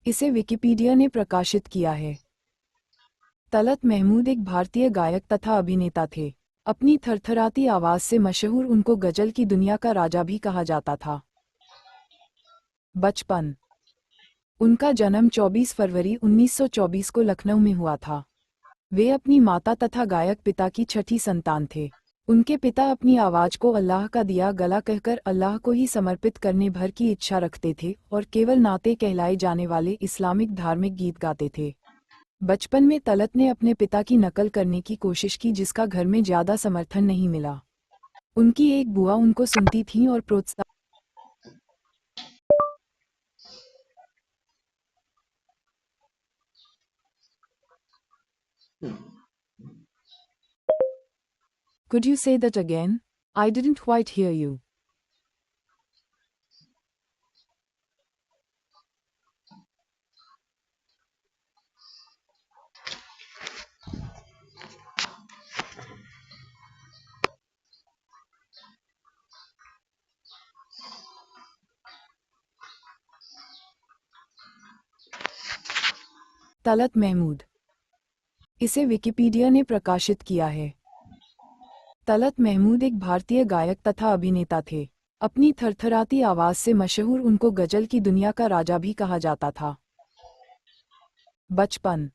इसे विकिपीडिया ने प्रकाशित किया है। तलत महमूद एक भारतीय गायक तथा अभिनेता थे। अपनी थरथराती आवाज से मशहूर उनको गजल की दुनिया का राजा भी कहा जाता था। बचपन। उनका जन्म 24 फरवरी 1924 को लखनऊ में हुआ था। वे अपनी माता तथा गायक पिता की छठी संतान थे। उनके पिता अपनी आवाज को अल्लाह का दिया गला कहकर अल्लाह को ही समर्पित करने भर की इच्छा रखते थे और केवल नाते कहलाए जाने वाले इस्लामिक धार्मिक गीत गाते थे। बचपन में तलत ने अपने पिता की नकल करने की कोशिश की, जिसका घर में ज्यादा समर्थन नहीं मिला। उनकी एक बुआ उनको सुनती थीं और प्रोत्साहन। Could you say that again? I didn't quite hear you. Talat Mahmood. इसे विकिपीडिया ने प्रकाशित किया है। तलत महमूद एक भारतीय गायक तथा अभिनेता थे। अपनी थरथराती आवाज से मशहूर उनको गजल की दुनिया का राजा भी कहा जाता था। बचपन।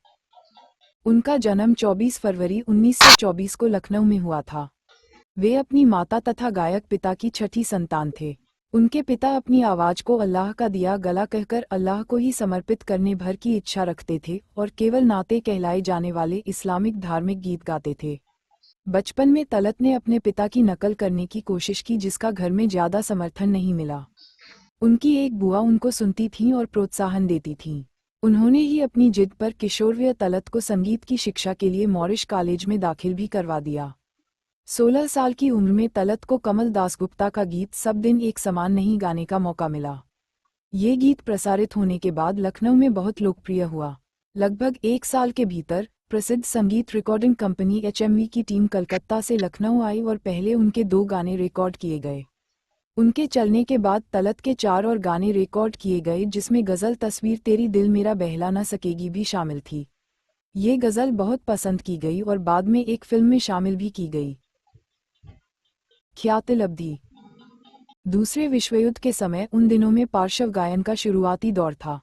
उनका जन्म 24 फरवरी 1924 को लखनऊ में हुआ था। वे अपनी माता तथा गायक पिता की छठी संतान थे। उनके पिता अपनी आवाज को अल्लाह का दिया गला कहकर अल्लाह को ही समर्पित करने भर की इच्छा रखते थे और केवल नाते कहलाए जाने वाले इस्लामिक धार्मिक गीत गाते थे। बचपन में तलत ने अपने पिता की नकल करने की कोशिश की, जिसका घर में ज्यादा समर्थन नहीं मिला। उनकी एक बुआ उनको सुनती थीं और प्रोत्साहन देती थीं। उन्होंने ही अपनी जिद पर किशोरवय तलत को संगीत की शिक्षा के लिए मॉरिश कॉलेज में दाखिल भी करवा दिया। 16 साल की उम्र में तलत को कमल दासगुप्ता का गीत सब दिन एक समान नहीं गाने का मौका मिला। ये गीत प्रसारित होने के बाद लखनऊ में बहुत लोकप्रिय हुआ। लगभग एक साल के भीतर प्रसिद्ध संगीत रिकॉर्डिंग कंपनी HMV की टीम कलकत्ता से लखनऊ आई और पहले उनके 2 गाने रिकॉर्ड किए गए। उनके चलने के बाद तलत के 4 और गाने रिकॉर्ड किए गए, जिसमें गज़ल तस्वीर तेरी दिल मेरा बहला न सकेगी भी शामिल थी। ये गज़ल बहुत पसंद की गई और बाद में एक फिल्म में शामिल भी की गई। ख्यातिल अब्दी। दूसरे विश्वयुद्ध के समय उन दिनों में पार्श्व गायन का शुरुआती दौर था।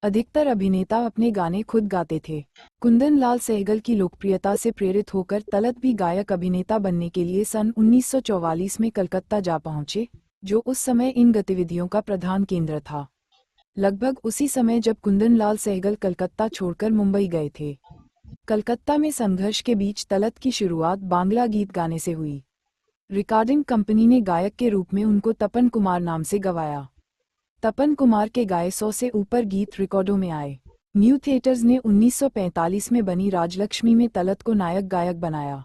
अधिकतर अभिनेता अपने गाने खुद गाते थे। कुंदन लाल सहगल की लोकप्रियता से प्रेरित होकर तलत भी गायक अभिनेता बनने के लिए सन 1944 में कलकत्ता जा पहुंचे, जो उस समय इन गतिविधियों का प्रधान केंद्र था। लगभग उसी समय जब कुंदन लाल सहगल कलकत्ता छोड़कर मुंबई गए थे। कलकत्ता में संघर्ष के बीच तलत की शुरुआत बांग्ला गीत गाने से हुई। रिकॉर्डिंग कंपनी ने गायक के रूप में उनको तपन कुमार नाम से गवाया। तपन कुमार के गाए 100 से ऊपर गीत रिकॉर्डों में आए। न्यू थिएटर्स ने 1945 में बनी राजलक्ष्मी में तलत को नायक गायक बनाया।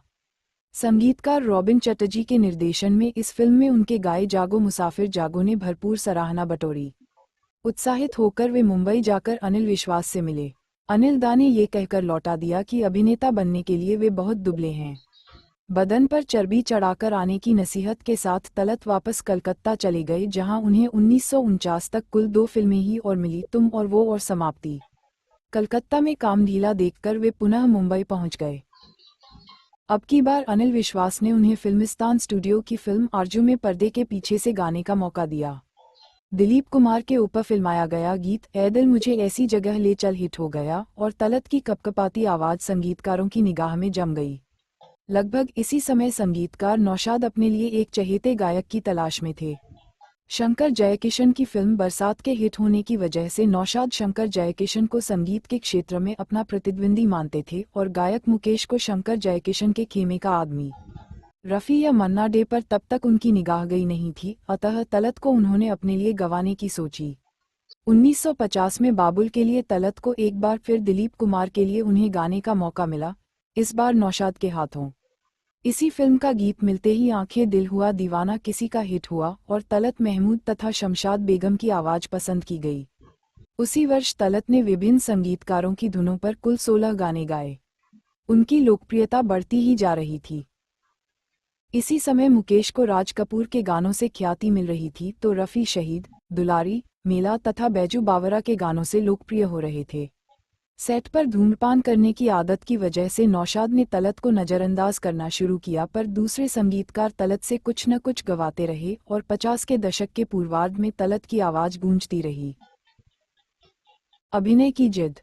संगीतकार रॉबिन चटर्जी के निर्देशन में इस फिल्म में उनके गाए जागो मुसाफिर जागो ने भरपूर सराहना बटोरी। उत्साहित होकर वे मुंबई जाकर अनिल विश्वास से मिले। अनिल दा ने ये कहकर लौटा दिया कि अभिनेता बनने के लिए वे बहुत दुबले हैं। बदन पर चर्बी चढ़ाकर आने की नसीहत के साथ तलत वापस कलकत्ता चले गए, जहां उन्हें 1949 तक कुल 2 फिल्में ही और मिली, तुम और वो और समाप्ति। कलकत्ता में काम ढीला देखकर वे पुनः मुंबई पहुंच गए। अब की बार अनिल विश्वास ने उन्हें फिल्मिस्तान स्टूडियो की फिल्म आरजू में पर्दे के पीछे से गाने का मौका दिया। दिलीप कुमार के ऊपर फिल्माया गया गीत ऐ दिल मुझे ऐसी जगह ले चल हिट हो गया और तलत की कपकपाती आवाज संगीतकारों की निगाह में जम गई। लगभग इसी समय संगीतकार नौशाद अपने लिए एक चहेते गायक की तलाश में थे। शंकर जयकिशन की फिल्म बरसात के हिट होने की वजह से नौशाद शंकर जयकिशन को संगीत के क्षेत्र में अपना प्रतिद्वंदी मानते थे और गायक मुकेश को शंकर जयकिशन के खेमे का आदमी रफ़ी या मन्ना डे पर तब तक उनकी निगाह गई नहीं थी, अतः तलत को उन्होंने अपने लिए गंवाने की सोची। 1950 में बाबुल के लिए तलत को एक बार फिर दिलीप कुमार के लिए उन्हें गाने का मौका मिला, इस बार नौशाद के हाथों। इसी फिल्म का गीत मिलते ही आंखें दिल हुआ दीवाना किसी का हिट हुआ और तलत महमूद तथा शमशाद बेगम की आवाज पसंद की गई। उसी वर्ष तलत ने विभिन्न संगीतकारों की धुनों पर कुल 16 गाने गाए। उनकी लोकप्रियता बढ़ती ही जा रही थी। इसी समय मुकेश को राज कपूर के गानों से ख्याति मिल रही थी, तो रफ़ी शहीद, दुलारी, मेला तथा बैजू बावरा के गानों से लोकप्रिय हो रहे थे। सेट पर धूम्रपान करने की आदत की वजह से नौशाद ने तलत को नज़रअंदाज करना शुरू किया, पर दूसरे संगीतकार तलत से कुछ न कुछ गवाते रहे और 50 के दशक के पूर्वार्ध में तलत की आवाज़ गूंजती रही। अभिनय की जिद।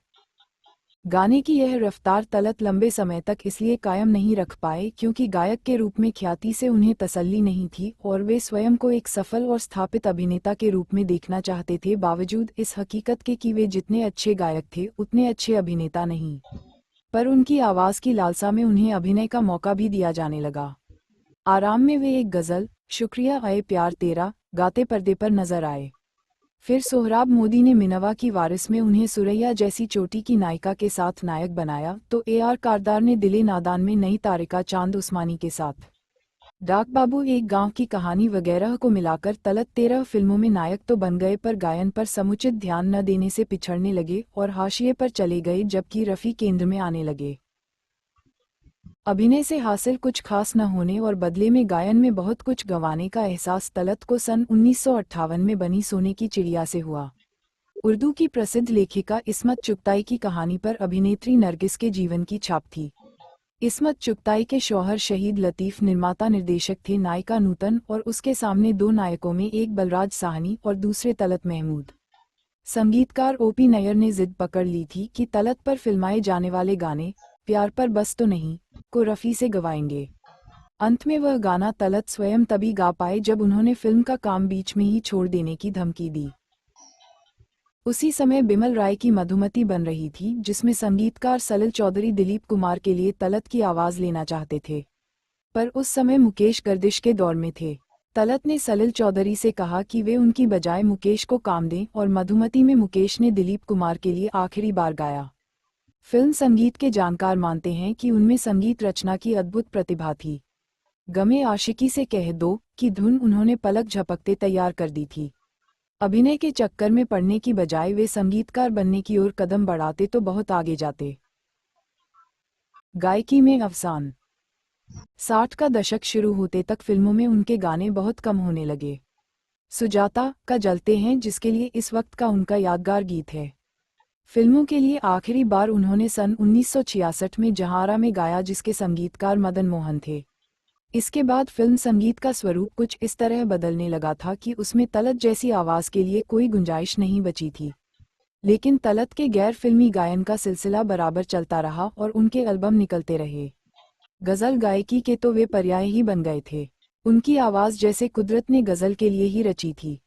गाने की यह रफ्तार तलत लंबे समय तक इसलिए कायम नहीं रख पाए क्योंकि गायक के रूप में ख्याति से उन्हें तसल्ली नहीं थी और वे स्वयं को एक सफल और स्थापित अभिनेता के रूप में देखना चाहते थे, बावजूद इस हकीकत के कि वे जितने अच्छे गायक थे उतने अच्छे अभिनेता नहीं। पर उनकी आवाज़ की लालसा में उन्हें अभिनय का मौका भी दिया जाने लगा। आराम में वे एक गज़ल, शुक्रिया आए प्यार तेरा, गाते पर्दे पर नजर आए। फिर सोहराब मोदी ने मिनवा की वारिस में उन्हें सुरैया जैसी चोटी की नायिका के साथ नायक बनाया, तो AR कारदार ने दिले नादान में नई तारिका चांद उस्मानी के साथ डाक बाबू एक गांव की कहानी वगैरह को मिलाकर तलत 13 फिल्मों में नायक तो बन गए, पर गायन पर समुचित ध्यान न देने से पिछड़ने लगे और हाशिए पर चले गए, जबकि रफ़ी केंद्र में आने लगे। अभिनय से हासिल कुछ खास न होने और बदले में गायन में बहुत कुछ गंवाने का एहसास तलत को सन 1958 में बनी सोने की चिड़िया से हुआ। उर्दू की प्रसिद्ध लेखिका इस्मत चुगताई की कहानी पर अभिनेत्री नरगिस के जीवन की छाप थी। इस्मत चुगताई के शौहर शहीद लतीफ़ निर्माता निर्देशक थे, नायिका नूतन और उसके सामने दो नायकों में एक बलराज साहनी और दूसरे तलत महमूद। संगीतकार OP नैयर ने जिद पकड़ ली थी कि तलत पर फिल्माए जाने वाले गाने प्यार पर बस तो नहीं को रफ़ी से गवाएंगे। अंत में वह गाना तलत स्वयं तभी गा पाए जब उन्होंने फिल्म का काम बीच में ही छोड़ देने की धमकी दी। उसी समय बिमल राय की मधुमती बन रही थी, जिसमें संगीतकार सलिल चौधरी दिलीप कुमार के लिए तलत की आवाज़ लेना चाहते थे, पर उस समय मुकेश गर्दिश के दौर में थे। तलत ने सलिल चौधरी से कहा कि वे उनकी बजाय मुकेश को काम दें और मधुमती में मुकेश ने दिलीप कुमार के लिए आखिरी बार गाया। फिल्म संगीत के जानकार मानते हैं कि उनमें संगीत रचना की अद्भुत प्रतिभा थी। गमे आशिकी से कह दो कि धुन उन्होंने पलक झपकते तैयार कर दी थी। अभिनय के चक्कर में पड़ने की बजाय वे संगीतकार बनने की ओर कदम बढ़ाते तो बहुत आगे जाते। गायकी में अवसान। 60 का दशक शुरू होते तक फिल्मों में उनके गाने बहुत कम होने लगे। सुजाता का जलते हैं, जिसके लिए इस वक्त का उनका यादगार गीत है। फिल्मों के लिए आखिरी बार उन्होंने सन 1966 में जहारा में गाया, जिसके संगीतकार मदन मोहन थे। इसके बाद फिल्म संगीत का स्वरूप कुछ इस तरह बदलने लगा था कि उसमें तलत जैसी आवाज़ के लिए कोई गुंजाइश नहीं बची थी। लेकिन तलत के गैर फिल्मी गायन का सिलसिला बराबर चलता रहा और उनके एल्बम निकलते रहे। गज़ल गायकी के तो वे पर्याय ही बन गए थे। उनकी आवाज़ जैसे कुदरत ने गज़ल के लिए ही रची थी।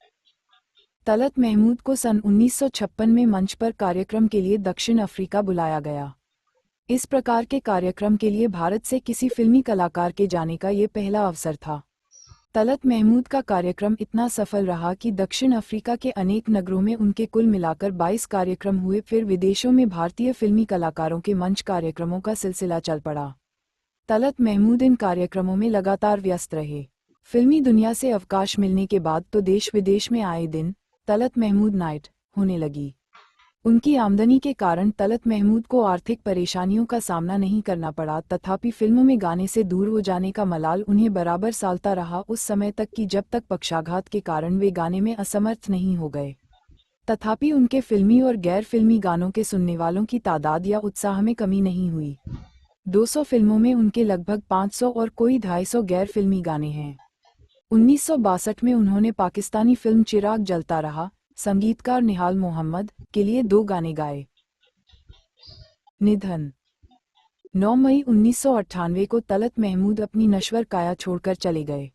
तलत महमूद को सन 1956 में मंच पर कार्यक्रम के लिए दक्षिण अफ्रीका बुलाया गया। इस प्रकार के कार्यक्रम के लिए भारत से किसी फिल्मी कलाकार के जाने का ये पहला अवसर था। तलत महमूद का कार्यक्रम इतना सफल रहा कि दक्षिण अफ्रीका के अनेक नगरों में उनके कुल मिलाकर 22 कार्यक्रम हुए। फिर विदेशों में भारतीय फिल्मी कलाकारों के मंच कार्यक्रमों का सिलसिला चल पड़ा। तलत महमूद इन कार्यक्रमों में लगातार व्यस्त रहे। फिल्मी दुनिया से अवकाश मिलने के बाद तो देश विदेश में आए दिन तलत महमूद नाइट होने लगी। उनकी आमदनी के कारण तलत महमूद को आर्थिक परेशानियों का सामना नहीं करना पड़ा, तथापि फिल्मों में गाने से दूर हो जाने का मलाल उन्हें बराबर सालता रहा, उस समय तक कि जब तक पक्षाघात के कारण वे गाने में असमर्थ नहीं हो गए। तथापि उनके फिल्मी और गैर फिल्मी गानों के सुनने वालों की तादाद या उत्साह में कमी नहीं हुई। 200 फिल्मों में उनके लगभग 500 और कोई 250 गैर फिल्मी गाने हैं। 1962 में उन्होंने पाकिस्तानी फिल्म चिराग जलता रहा संगीतकार निहाल मोहम्मद के लिए 2 गाने गाए। निधन। 9 मई 1998 को तलत महमूद अपनी नश्वर काया छोड़कर चले गए।